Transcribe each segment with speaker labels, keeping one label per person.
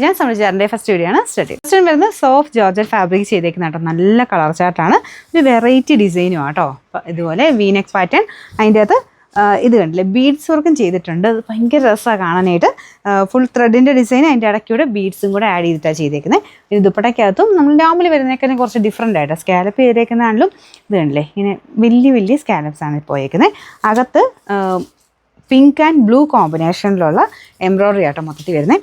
Speaker 1: ഞാൻ സംബന്ധിച്ചാറിൻ്റെ first video ആണ് start ചെയ്യുന്നത്. ഫസ്റ്റ് വരുന്നത് സോഫ്റ്റ് ജോർജറ്റ് ഫാബ്രിക് ചെയ്തേക്കുന്ന കേട്ടോ. നല്ല കളർ ചാർട്ടാണ്, ഒരു വെറൈറ്റി ഡിസൈനും ആട്ടോ. ഇതുപോലെ വീനെക്ക് പാറ്റേൺ, അതിൻ്റെ അകത്ത് ഇത് കണ്ടില്ലേ ബീഡ്സ് വർക്കും ചെയ്തിട്ടുണ്ട്. അത് ഭയങ്കര രസമാണ് കാണാനായിട്ട്. ഫുൾ ത്രെഡിൻ്റെ ഡിസൈൻ, അതിൻ്റെ ഇടയ്ക്കൂടെ ബീഡ്സും കൂടെ ആഡ് ചെയ്തിട്ടാണ് ചെയ്തേക്കുന്നത്. ഇത് ദുപ്പട്ടയ്ക്കകത്തും നമ്മൾ നോർമലി വരുന്നേക്കാളും കുറച്ച് ഡിഫറൻ്റ് ആയിട്ട് സ്കാലപ്പ് ചെയ്തേക്കുന്നതാണെങ്കിലും ഇത് കണ്ടില്ലേ ഇങ്ങനെ വലിയ വലിയ സ്കാലപ്സ് ആണ് പോയേക്കുന്നത്. അകത്ത് പിങ്ക് ആൻഡ് ബ്ലൂ കോമ്പിനേഷനിലുള്ള എംബ്രോയ്ഡറി ആട്ടോ മൊത്തത്തിൽ വരുന്നത്.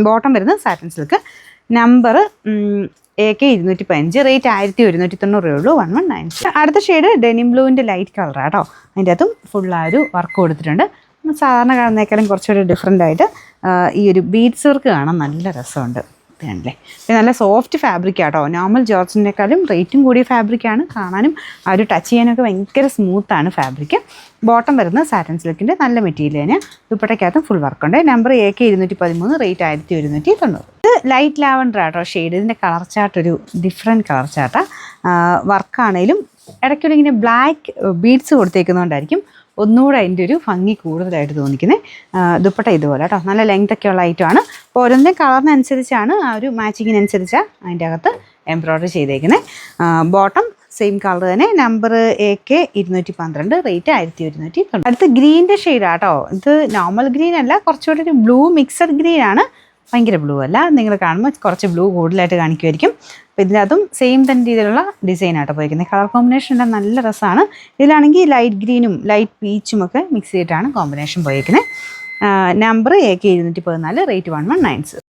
Speaker 1: ബോട്ടം വരുന്നത് satin silk. Number AK 215, rate 1190 ഉള്ളൂ. 1190. അടുത്ത ഷെയ്ഡ് ഡെനിം ബ്ലൂവിൻ്റെ ലൈറ്റ് കളറാട്ടോ. അതിൻ്റെ അകത്തും ഫുള്ളായൊരു വർക്ക് കൊടുത്തിട്ടുണ്ട്. സാധാരണ കാണുന്നേക്കാളും കുറച്ചുകൂടി ഡിഫറെൻ്റ് ആയിട്ട് ഈ ഒരു ബീഡ്സ് വർക്ക് കാണാൻ നല്ല രസമുണ്ട്. ഇതാണല്ലേ, ഇത് നല്ല സോഫ്റ്റ് ഫാബ്രിക് ആട്ടോ. നോർമൽ ജോർജറ്റിനേക്കാളും റേറ്റും കൂടിയ ഫാബ്രിക്കാണ്. കാണാനും ആ ഒരു ടച്ച് ചെയ്യാനൊക്കെ ഭയങ്കര സ്മൂത്താണ് ഫാബ്രിക്. ബോട്ടം വരുന്നത് സാറ്റിൻ സിൽക്കിൻ്റെ നല്ല മെറ്റീരിയലിന്. ദുപ്പട്ടയ്ക്കകത്തും ഫുൾ വർക്കുണ്ട്. Number AK 213, rate 1190. ഇത് ലൈറ്റ് ലാവൻഡർ ആട്ടോ ഷെയ്ഡ്. ഇതിൻ്റെ കളർ ചാർട്ട് ഒരു ഡിഫറെൻറ്റ് കളർ ചാർട്ടാണ്. വർക്കാണേലും ഇടയ്ക്കൂടെ ഇങ്ങനെ ബ്ലാക്ക് ബീഡ്സ് കൊടുത്തേക്കുന്നതുകൊണ്ടായിരിക്കും ഒന്നുകൂടെ അതിൻ്റെ ഒരു ഭംഗി കൂടുതലായിട്ട് തോന്നിക്കുന്നത്. ദുപ്പട്ട ഇതുപോലെ കേട്ടോ, നല്ല ലെങ്ത് ഒക്കെ ഉള്ള ഐറ്റമാണ്. അപ്പോൾ ഓരോന്നിൻ്റെ കളറിനനുസരിച്ചാണ് ആ ഒരു മാച്ചിങ്ങിനനുസരിച്ചാണ് അതിൻ്റെ അകത്ത് എംബ്രോയ്ഡറി ചെയ്തേക്കുന്നത്. ബോട്ടം സെയിം കളർ തന്നെ. Number AK 212, rate 1190. അടുത്ത് ഗ്രീൻ്റെ ഷെയ്ഡാട്ടോ. ഇത് നോർമൽ ഗ്രീൻ അല്ല, കുറച്ചുകൂടെ ഒരു ബ്ലൂ മിക്സഡ് ഗ്രീൻ ആണ്. ഭയങ്കര ബ്ലൂ അല്ല, നിങ്ങൾ കാണുമ്പോൾ കുറച്ച് ബ്ലൂ കൂടുതലായിട്ട് കാണിക്കുമായിരിക്കും. അപ്പോൾ ഇതിനകത്തും സെയിം തന്നെ രീതിയിലുള്ള ഡിസൈനാട്ടോ പോയിരിക്കുന്നത്. കളർ കോമ്പിനേഷൻ എല്ലാം നല്ല രസമാണ്. ഇതിലാണെങ്കിൽ ലൈറ്റ് ഗ്രീനും ലൈറ്റ് പീച്ചും ഒക്കെ മിക്സ് ചെയ്തിട്ടാണ് കോമ്പിനേഷൻ പോയിരിക്കുന്നത്. Number AK 214, rate 1190.